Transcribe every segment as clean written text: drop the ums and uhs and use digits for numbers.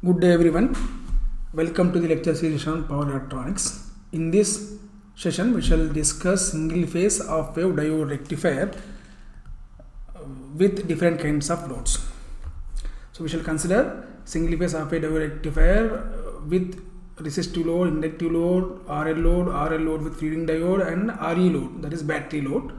Good day everyone. Welcome to the lecture series on power electronics. In this session we shall discuss single phase half wave diode rectifier with different kinds of loads. So we shall consider single phase half wave diode rectifier with resistive load, inductive load, RL load with feeding diode, and RE load, that is battery load.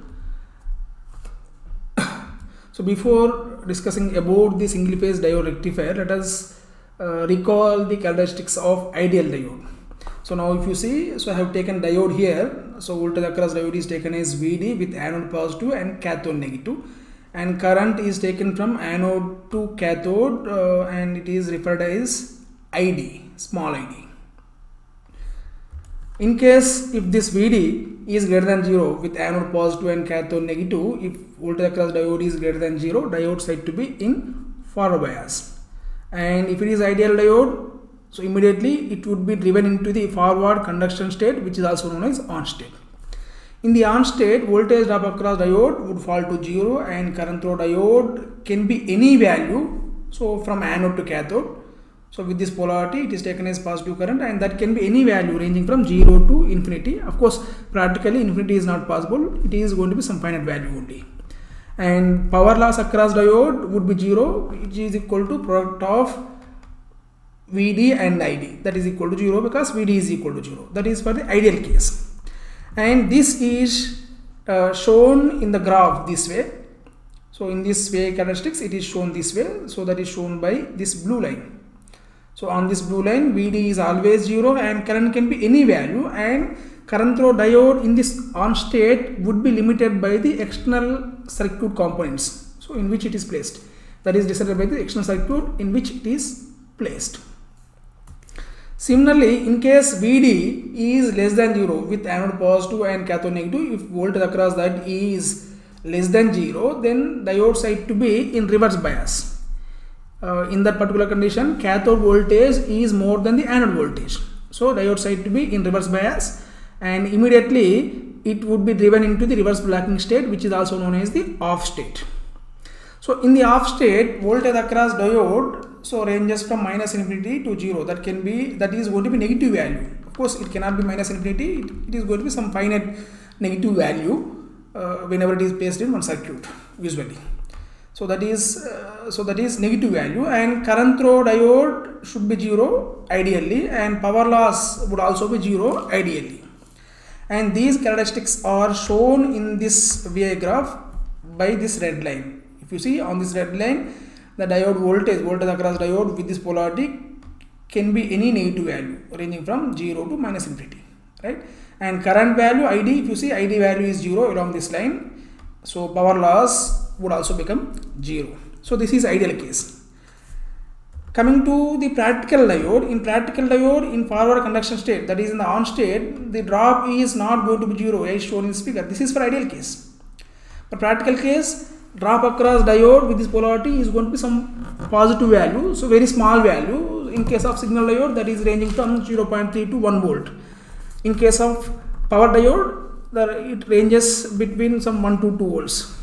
So before discussing about the single phase diode rectifier, let us recall the characteristics of ideal diode. So now if you see, so I have taken diode here. So voltage across diode is taken as VD with anode positive and cathode negative, and current is taken from anode to cathode and it is referred as ID, small ID. In case if this VD is greater than 0 with anode positive and cathode negative, if voltage across diode is greater than 0, diode said to be in forward bias. And if it is ideal diode, so immediately it would be driven into the forward conduction state, which is also known as on state. In the on state, voltage drop across diode would fall to 0 and current through diode can be any value, so from anode to cathode. So with this polarity it is taken as positive current, and that can be any value ranging from 0 to infinity. Of course practically infinity is not possible, it is going to be some finite value only. And power loss across diode would be 0, which is equal to product of VD and ID, that is equal to 0 because VD is equal to 0. That is for the ideal case, and this is shown in the graph this way. So in this way characteristics it is shown this way, so that is shown by this blue line. So on this blue line VD is always 0 and current can be any value, and current through diode in this on state would be limited by the external circuit components, so in which it is placed, that is decided by the external circuit in which it is placed. Similarly, in case VD is less than 0 with anode positive and cathode negative, if voltage across that is less than 0, then diode said to be in reverse bias. In that particular condition, cathode voltage is more than the anode voltage, so diode said to be in reverse bias, and immediately it would be driven into the reverse blocking state, which is also known as the off state. So in the off state, voltage across diode so ranges from minus infinity to 0. That is going to be negative value. Of course it cannot be minus infinity, it is going to be some finite negative value whenever it is placed in one circuit usually. So that is negative value, and current through diode should be 0 ideally, and power loss would also be 0 ideally. And these characteristics are shown in this VI graph by this red line. If you see on this red line, the diode voltage across diode with this polarity can be any negative value ranging from 0 to minus infinity, right? And current value ID, if you see ID value is 0 along this line, so power loss would also become 0. So this is ideal case. Coming to the practical diode, in forward conduction state, that is in the on state, the drop is not going to be 0 as shown in this figure. This is for ideal case. For practical case, drop across diode with this polarity is going to be some positive value, so very small value. In case of signal diode, that is ranging from 0.3 to 1 volt. In case of power diode, it ranges between some 1 to 2 volts.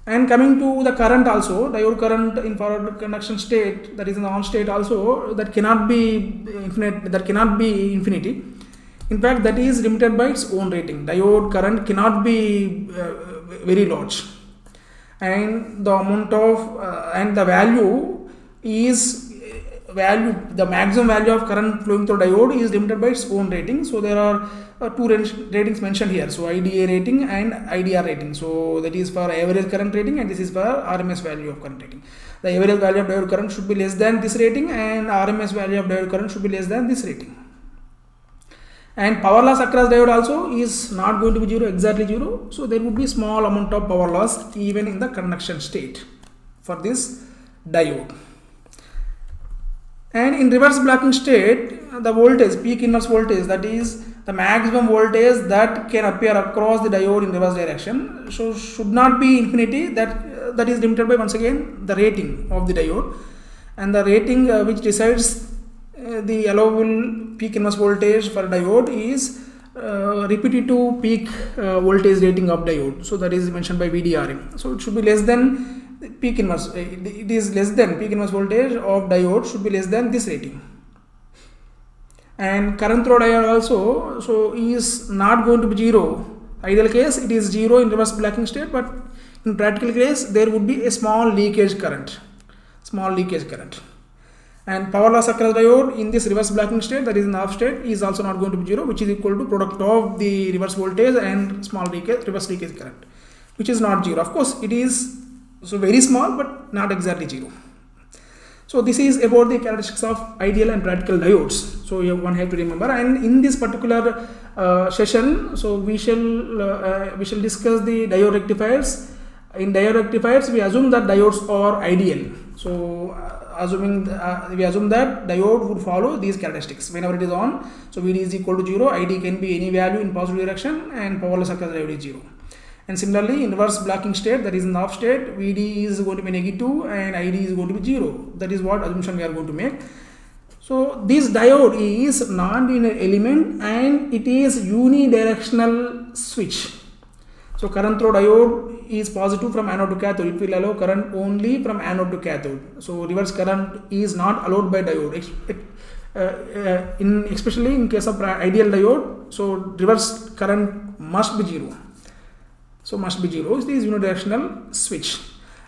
And coming to the current also, diode current in forward conduction state, that is in the on state also, that cannot be infinite, that cannot be infinity. In fact, that is limited by its own rating. Diode current cannot be very large, and the amount of and the value is the maximum value of current flowing through diode is limited by its own rating. So there are two ratings mentioned here, so IDA rating and IDR rating. So that is for average current rating, and this is for RMS value of current rating. The average value of diode current should be less than this rating, and RMS value of diode current should be less than this rating. And power loss across diode also is not going to be 0, exactly 0. So there would be small amount of power loss even in the conduction state for this diode. And in reverse blocking state, the voltage, peak inverse voltage, that is the maximum voltage that can appear across the diode in reverse direction, so should not be infinity. That is limited by, once again, the rating of the diode, and the rating which decides the allowable peak inverse voltage for diode is repetitive peak voltage rating of diode. So that is mentioned by VDRM. So it should be less than peak inverse, it is less than peak inverse voltage of diode should be less than this rating. And current through diode also, so is not going to be 0. Ideal case it is 0 in reverse blocking state, but in practical case there would be a small leakage current. And power loss across diode in this reverse blocking state, that is in off state, is also not going to be 0, which is equal to product of the reverse voltage and small reverse leakage current, which is not 0. Of course it is so very small, but not exactly 0. So this is about the characteristics of ideal and practical diodes. So one have to remember. And in this particular session, so we shall discuss the diode rectifiers. In diode rectifiers, we assume that diodes are ideal. So we assume that diode would follow these characteristics whenever it is on. So VD is equal to 0, ID can be any value in positive direction, and power loss across diode is 0. And similarly, in reverse blocking state, that is in off state, VD is going to be negative and ID is going to be 0. That is what assumption we are going to make. So this diode is non-linear element and it is unidirectional switch. So current through diode is positive from anode to cathode. It will allow current only from anode to cathode. So reverse current is not allowed by diode. Especially in case of ideal diode, so reverse current must be 0. So must be 0. It is unidirectional switch,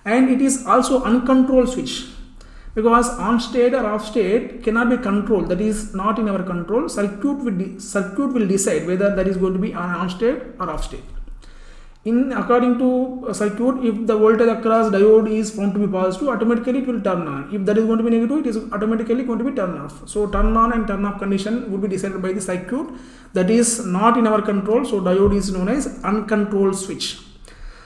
and it is also uncontrolled switch, because on state or off state cannot be controlled. That is not in our control. Circuit will decide whether that is going to be on state or off state. According to a circuit, if the voltage across diode is found to be positive, automatically it will turn on. If that is going to be negative, it is automatically going to be turned off. So turn on and turn off condition would be decided by the circuit. That is not in our control. So diode is known as uncontrolled switch.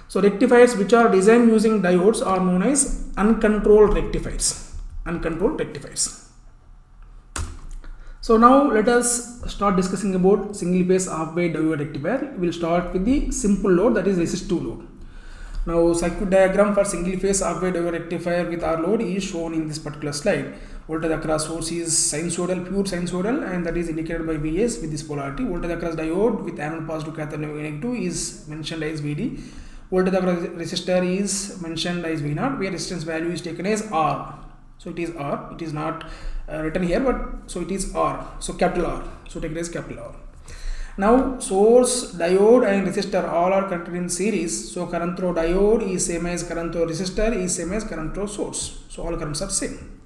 So rectifiers which are designed using diodes are known as uncontrolled rectifiers. So now let us start discussing about single phase half wave diode rectifier. We will start with the simple load, that is resistive load. Now circuit diagram for single phase half wave diode rectifier with R load is shown in this particular slide. Voltage across source is sinusoidal, pure sinusoidal, and that is indicated by Vs with this polarity. Voltage across diode with anode positive, cathode negative is mentioned as Vd. Voltage across resistor is mentioned as V0, where resistance value is taken as R. So it is R. It is not written here, but so it is R. So capital R. So take it as capital R. Now source, diode and resistor all are connected in series. So current through diode is same as current through resistor is same as current through source. So all currents are same.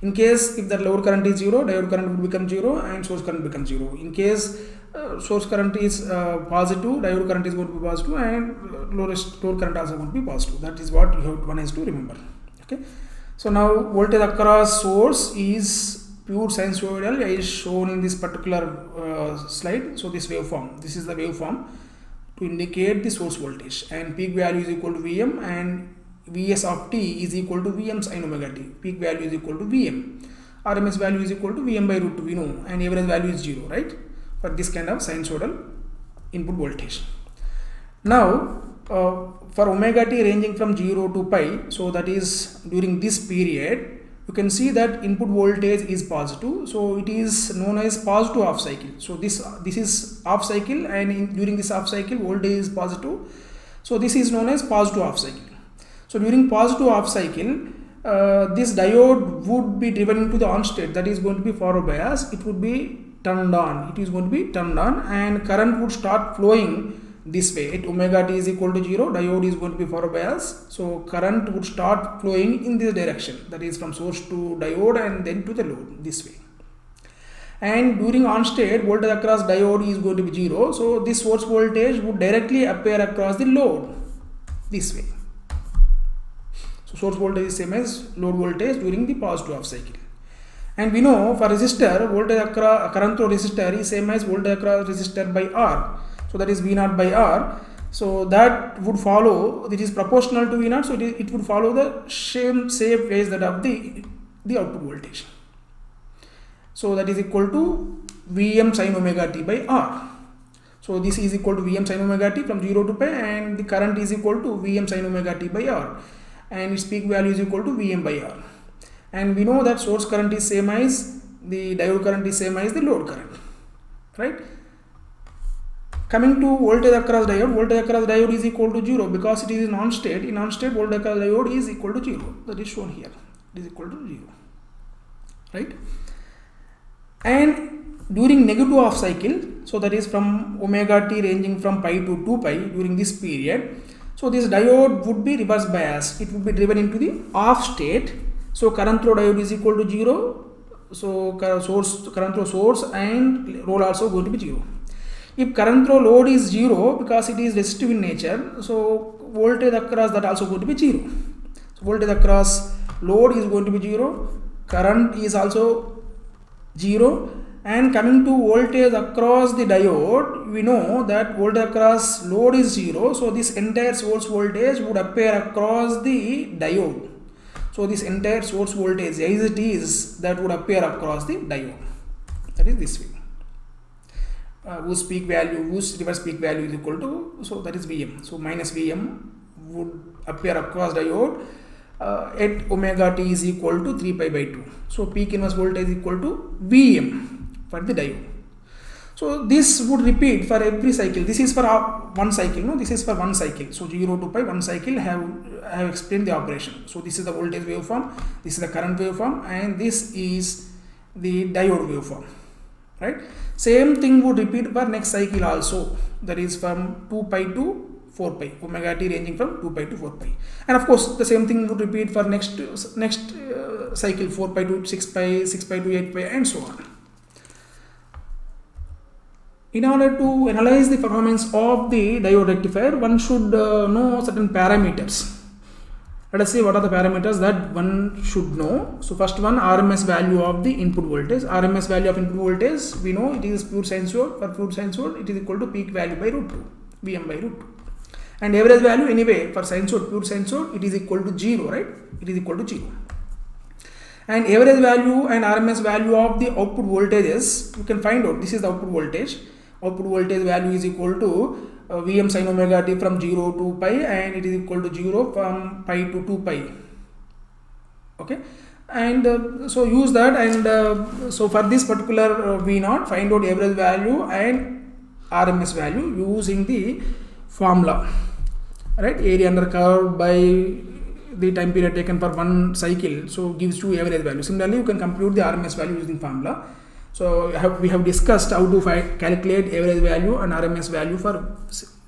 In case if the load current is 0, diode current will become 0 and source current becomes 0. In case source current is positive, diode current is going to be positive, and load current also going to be positive. That is what one has to remember. Okay. So now voltage across source is pure sinusoidal, is shown in this particular slide. So this waveform, this is the waveform to indicate the source voltage, and peak value is equal to Vm and Vs of t is equal to Vm sin omega t. Peak value is equal to Vm. RMS value is equal to Vm by root 2, we know, and average value is 0, right? For this kind of sinusoidal input voltage. Now for omega t ranging from 0 to pi, so that is during this period, you can see that input voltage is positive. So it is known as positive half cycle. So this is half cycle, and during this half cycle voltage is positive. So this is known as positive half cycle. So during positive half cycle, this diode would be driven into the on state, that is going to be forward bias. It would be turned on. It is going to be turned on, and current would start flowing this way. At omega t is equal to 0, diode is going to be forward bias. So current would start flowing in this direction, that is from source to diode and then to the load, this way. And during on state, voltage across diode is going to be 0. So this source voltage would directly appear across the load, this way. So source voltage is same as load voltage during the positive half cycle. And we know for resistor, voltage across current through resistor is same as voltage across resistor by R. So that is V0 by R. So that would follow, it is proportional to V0. So it would follow the same phase that of the output voltage. So that is equal to Vm sin omega t by R. So this is equal to Vm sin omega t from 0 to pi, and the current is equal to Vm sin omega t by R, and its peak value is equal to Vm by R. And we know that source current is same as the diode current is same as the load current, right? Coming to voltage across diode is equal to 0 because it is in on state. In on state, voltage across diode is equal to 0. That is shown here. It is equal to 0. Right? And during negative half cycle, so that is from omega t ranging from pi to 2 pi during this period. So this diode would be reverse biased. It would be driven into the off state. So current through diode is equal to 0. So current through source and load also going to be 0. If current through load is 0 because it is resistive in nature, so voltage across that also going to be 0. So voltage across load is going to be 0, current is also 0, and coming to voltage across the diode, we know that voltage across load is 0, so this entire source voltage would appear across the diode. So this entire source voltage as it is, that would appear across the diode. That is this way. Whose peak value, whose reverse peak value is equal to, so that is Vm. So minus Vm would appear across diode at omega t is equal to 3 pi by 2. So peak inverse voltage is equal to Vm for the diode. So this would repeat for every cycle. This is for one cycle, no? This is for one cycle. So 0 to pi, one cycle, I have explained the operation. So this is the voltage waveform, this is the current waveform, and this is the diode waveform. Right? Same thing would repeat for next cycle also. That is from 2 pi to 4 pi, omega t ranging from 2 pi to 4 pi. And of course, the same thing would repeat for next cycle 4 pi to 6 pi, 6 pi to 8 pi, and so on. In order to analyze the performance of the diode rectifier, one should know certain parameters. Let us see what are the parameters that one should know. So first one, RMS value of the input voltage. RMS value of input voltage, we know it is pure sinusoid. For pure sinusoid, it is equal to peak value by root 2, Vm by root 2. And average value anyway for sinusoid, pure sinusoid, it is equal to 0, right? It is equal to 0. And average value and RMS value of the output voltages, you can find out. This is the output voltage. Output voltage value is equal to Vm sin omega t from 0 to pi, and it is equal to 0 from pi to 2 pi. Okay, and so use that, and so for this particular V0, find out average value and RMS value using the formula, right? Area under curve by the time period taken for one cycle, so gives you average value. Similarly, you can compute the RMS value using formula. So we have discussed how to calculate average value and RMS value for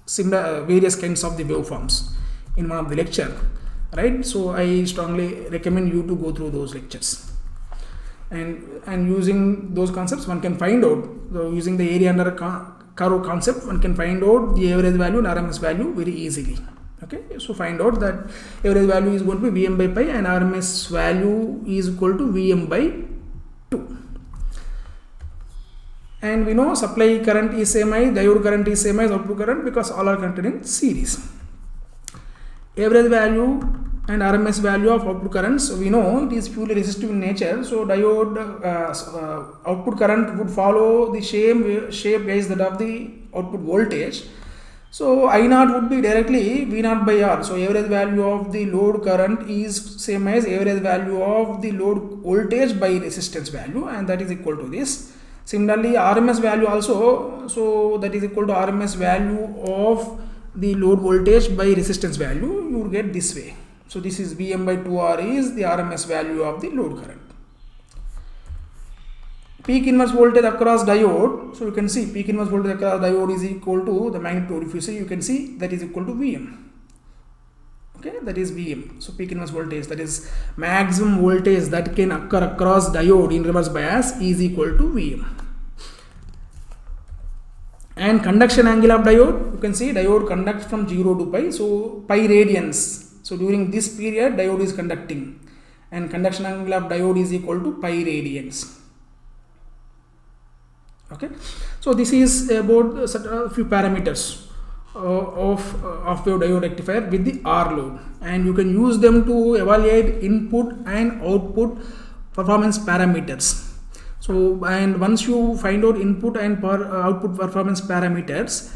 similar various kinds of the waveforms in one of the lecture, right? So I strongly recommend you to go through those lectures, and using those concepts one can find out, using the area under curve concept, one can find out the average value and RMS value very easily. Okay, so find out that average value is going to be Vm by pi and RMS value is equal to Vm by 2. And we know supply current is same as, diode current is same as output current because all are connected in series. Average value and RMS value of output currents, so we know it is purely resistive in nature. So diode output current would follow the same shape as that of the output voltage. So I0 would be directly V0 by R. So average value of the load current is same as average value of the load voltage by resistance value, and that is equal to this. Similarly, RMS value also, so that is equal to RMS value of the load voltage by resistance value. You will get this way. So this is Vm by 2R is the RMS value of the load current. Peak inverse voltage across diode. So you can see peak inverse voltage across diode is equal to the magnitude. If you see, you can see that is equal to Vm. Okay, that is Vm. So peak inverse voltage, that is maximum voltage that can occur across diode in reverse bias, is equal to Vm. And conduction angle of diode, you can see diode conducts from 0 to pi, so pi radians. So during this period diode is conducting, and conduction angle of diode is equal to pi radians. Okay, so this is about a few parameters of wave diode rectifier with the R load, and you can use them to evaluate input and output performance parameters. So, and once you find out input and output performance parameters,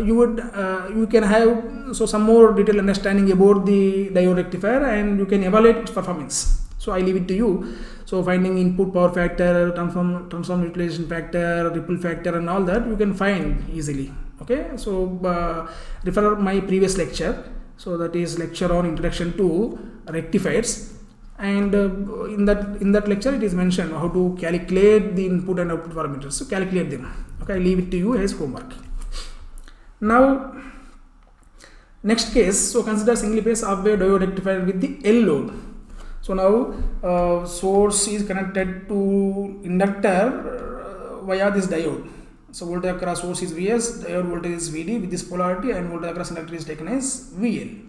you can have some more detailed understanding about the diode rectifier, and you can evaluate its performance. So I leave it to you. So finding input power factor, transform utilization factor, ripple factor and all that you can find easily. Okay, so refer my previous lecture. So that is lecture on introduction to rectifiers, and in that lecture it is mentioned how to calculate the input and output parameters. So calculate them. Okay, I leave it to you as homework. Now next case, so consider single phase half wave diode rectifier with the L load. So now source is connected to inductor via this diode. So voltage across source is Vs, diode voltage is Vd with this polarity, and voltage across inductor is taken as VL.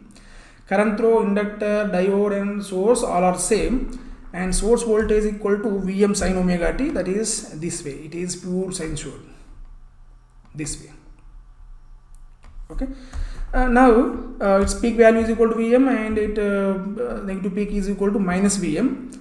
Current through inductor, diode and source all are same, and source voltage is equal to Vm sin omega t, that is this way. It is pure sinusoid, this way. Okay. Now its peak value is equal to Vm, and it negative peak is equal to minus Vm.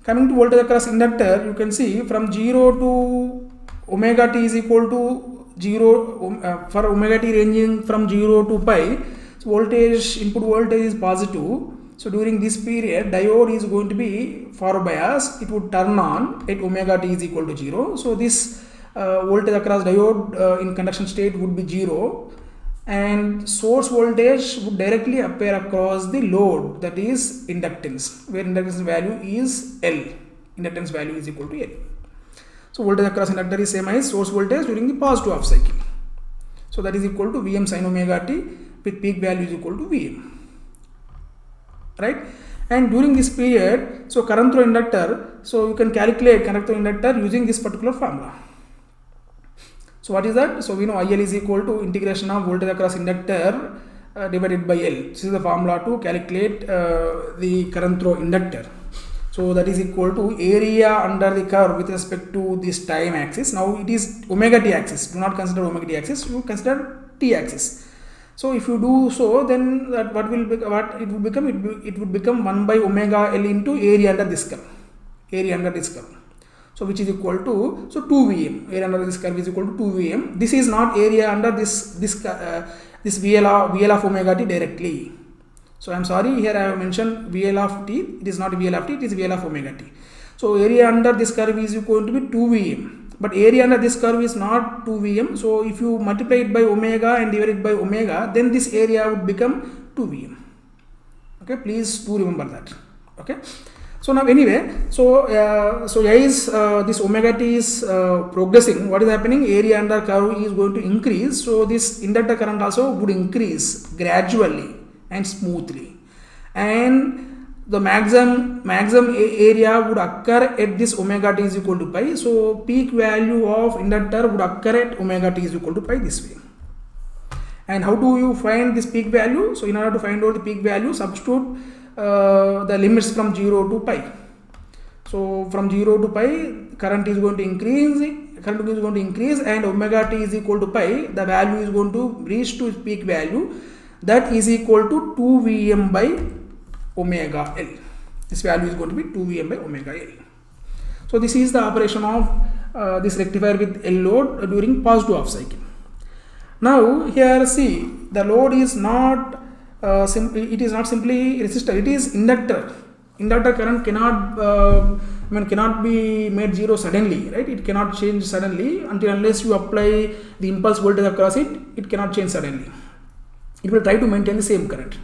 Coming to voltage across inductor, you can see from 0 to omega t is equal to 0 for omega t ranging from 0 to pi. So voltage, input voltage is positive. So during this period, diode is going to be forward bias. It would turn on at omega t is equal to 0. So this voltage across diode in conduction state would be 0. And source voltage would directly appear across the load, that is inductance, where inductance value is L. Inductance value is equal to L. So voltage across inductor is same as source voltage during the positive half cycle. So that is equal to Vm sin omega t with peak value is equal to Vm. Right? And during this period, so current through inductor, so you can calculate current through inductor using this particular formula. So what is that? So we know IL is equal to integration of voltage across inductor divided by L. This is the formula to calculate the current through inductor. So that is equal to area under the curve with respect to this time axis. Now it is omega t axis. Do not consider omega t axis. You consider t axis. So if you do so, then that what it would become? It would become 1 by omega L into area under this curve. Area under this curve. So which is equal to 2 Vm. Area under this curve is equal to 2 Vm. This is not area under this VL of omega t directly. So I am sorry, here I have mentioned VL of t. It is not VL of t, it is VL of omega t. So area under this curve is going to be 2 Vm. But area under this curve is not 2 Vm. So if you multiply it by omega and divide it by omega, then this area would become 2 Vm. Okay, please do remember that. Okay. So now anyway, so as this omega t is progressing, what is happening? Area under curve is going to increase. So this inductor current also would increase gradually and smoothly, and the maximum area would occur at this omega t is equal to pi. So peak value of inductor would occur at omega t is equal to pi this way. And how do you find this peak value? So in order to find out the peak value, substitute the limits from 0 to pi. So from 0 to pi, current is going to increase, and omega t is equal to pi. The value is going to reach to its peak value, that is equal to 2 Vm by omega L. This value is going to be 2 Vm by omega L. So this is the operation of this rectifier with L load during positive half cycle. Now here see, the load is not it is not simply resistor, it is inductor. Inductor current cannot be made zero suddenly, right? It cannot change suddenly unless you apply the impulse voltage across it. It cannot change suddenly. It will try to maintain the same current.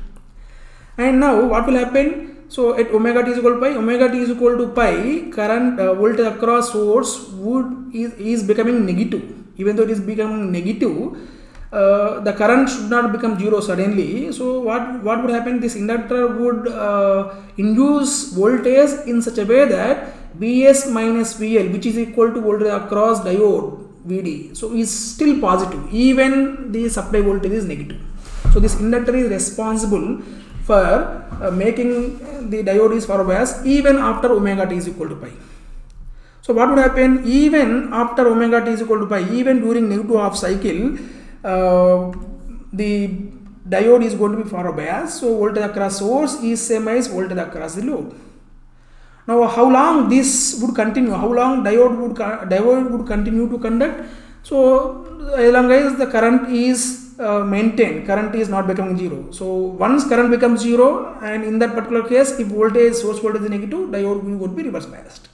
And now what will happen? So at omega t is equal to pi, current voltage across source is becoming negative. Even though it is becoming negative, the current should not become zero suddenly. So what would happen? This inductor would induce voltage in such a way that Vs minus VL, which is equal to voltage across diode Vd, so is still positive even the supply voltage is negative. So this inductor is responsible for making the diode is forward bias even after omega t is equal to pi. So what would happen even after omega t is equal to pi, even during negative half cycle, the diode is going to be forward bias. So voltage across source is same as voltage across the load. Now how long this would continue? How long diode would continue to conduct? So as long as the current is maintained, current is not becoming zero. So once current becomes zero, and in that particular case, if source voltage is negative, diode would be reverse biased.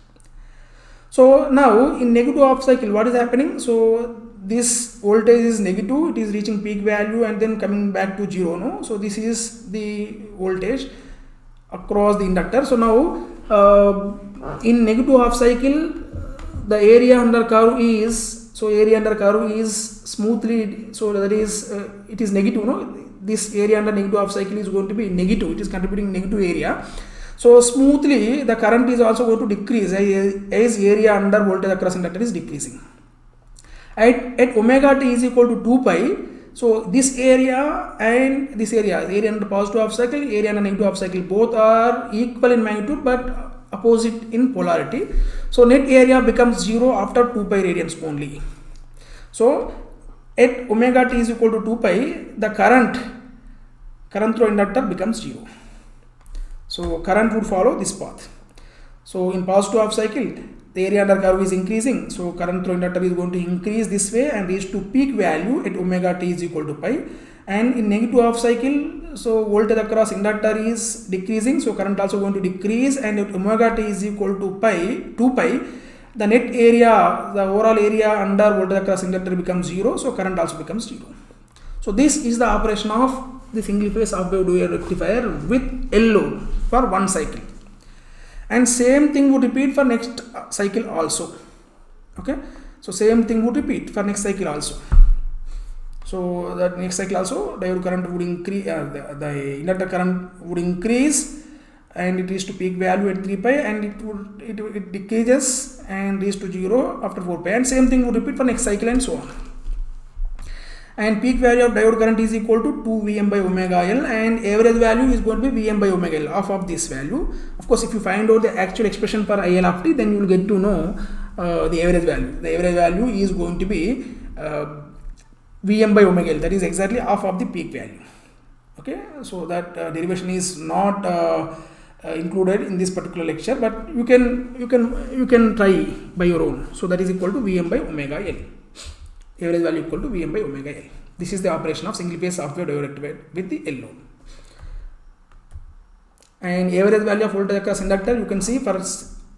So now in negative half cycle, what is happening? So this voltage is negative, it is reaching peak value and then coming back to zero. No, so this is the voltage across the inductor. So now in negative half cycle, the area under curve is smoothly, so that is it is negative. No, this area under negative half cycle is going to be negative, it is contributing negative area. So smoothly the current is also going to decrease as area under voltage across inductor is decreasing. At omega t is equal to 2 pi, so this area and this area under positive half cycle, area under negative half cycle, both are equal in magnitude but opposite in polarity. So net area becomes 0 after 2 pi radians only. So at omega t is equal to 2 pi, the current through inductor becomes 0. So current would follow this path. So in positive half cycle, the area under curve is increasing, so current through inductor is going to increase this way and reach to peak value at omega t is equal to pi. And in negative half cycle, so voltage across inductor is decreasing, so current also going to decrease, and at omega t is equal to 2 pi, the net area, the overall area under voltage across inductor becomes 0, so current also becomes 0. So this is the operation of the single phase half wave diode rectifier with L load for one cycle. And same thing would repeat for next cycle also. Okay, so same thing would repeat for next cycle also. So that next cycle also diode current would increase, the inductor current would increase and it reaches to peak value at 3 pi, and it decreases and reaches to 0 after 4 pi, and same thing would repeat for next cycle and so on. And peak value of diode current is equal to 2 Vm by omega L, and average value is going to be Vm by omega L of this value. Of course, if you find out the actual expression for IL of t, then you will get to know the average value. The average value is going to be Vm by omega L, that is exactly half of the peak value. Okay, so that derivation is not included in this particular lecture, but you can try by your own. So that is equal to Vm by omega L. Average value equal to Vm by omega L. This is the operation of single phase half wave diode rectifier with the L load. And average value of voltage across inductor, you can see for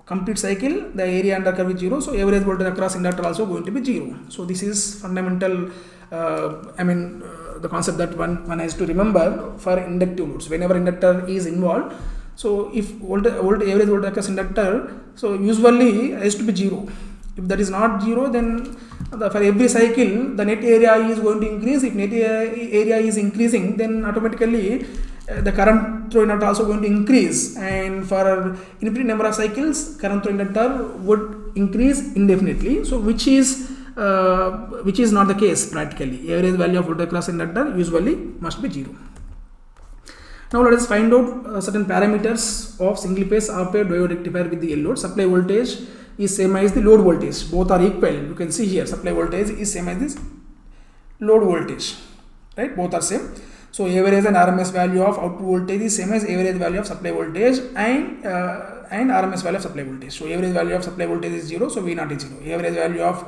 complete cycle the area under curve is 0, so average voltage across inductor also going to be 0. So this is fundamental, the concept that one has to remember for inductive loads. Whenever inductor is involved, so if average voltage across inductor, so usually has to be 0. If that is not 0, then for every cycle the net area is going to increase. If net area is increasing, then automatically the current through inductor also going to increase, and for infinite number of cycles current through inductor would increase indefinitely. So which is not the case practically. Average value of voltage across inductor usually must be 0. Now let us find out certain parameters of single phase half wave diode rectifier with the L load. Supply voltage is same as the load voltage, both are equal. You can see here supply voltage is same as this load voltage, right? Both are same. So average and RMS value of output voltage is same as average value of supply voltage and RMS value of supply voltage. So average value of supply voltage is 0, so V0 is 0. Average value of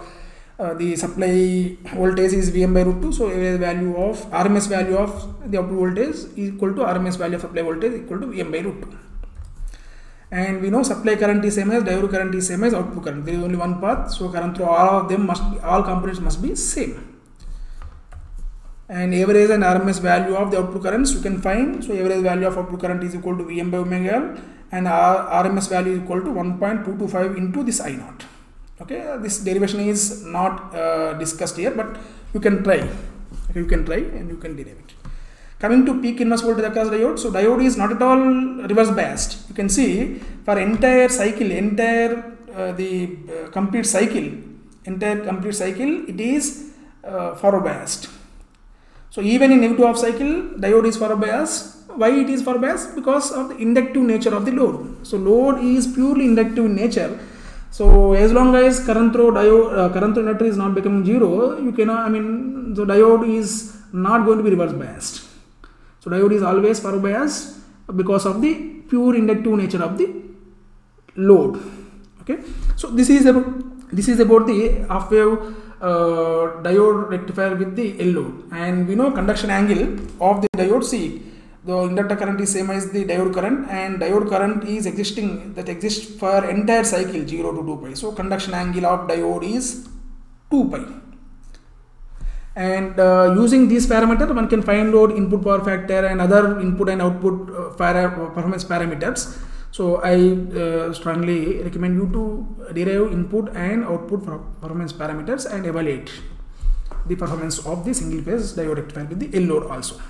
the supply voltage is Vm by root 2, so average value of RMS value of the output voltage is equal to RMS value of supply voltage equal to Vm by root 2. And we know supply current is same as diode current is same as output current. There is only one path, so current through all of them all components must be same. And average and RMS value of the output currents you can find. So average value of output current is equal to Vm by omega L, and RMS value is equal to 1.225 into this I0. Okay, this derivation is not discussed here, but you can try. Okay, you can try and you can derive it. Coming to peak inverse voltage across diode, so diode is not at all reverse biased. You can see for entire cycle, complete cycle, it is forward biased. So even in negative half cycle, diode is forward biased. Why it is forward biased? Because of the inductive nature of the load. So load is purely inductive in nature. So as long as current through inductor is not becoming 0, you cannot. So diode is not going to be reverse biased. So diode is always forward biased because of the pure inductive nature of the load. Okay. So this is about the half wave diode rectifier with the L load, and we know conduction angle of the diode. See, the inductor current is same as the diode current, and diode current is exists for entire cycle 0 to 2 pi. So conduction angle of diode is 2 pi. And using these parameters, one can find out input power factor and other input and output performance parameters. So I strongly recommend you to derive input and output performance parameters and evaluate the performance of the single phase diode rectifier with the L load also.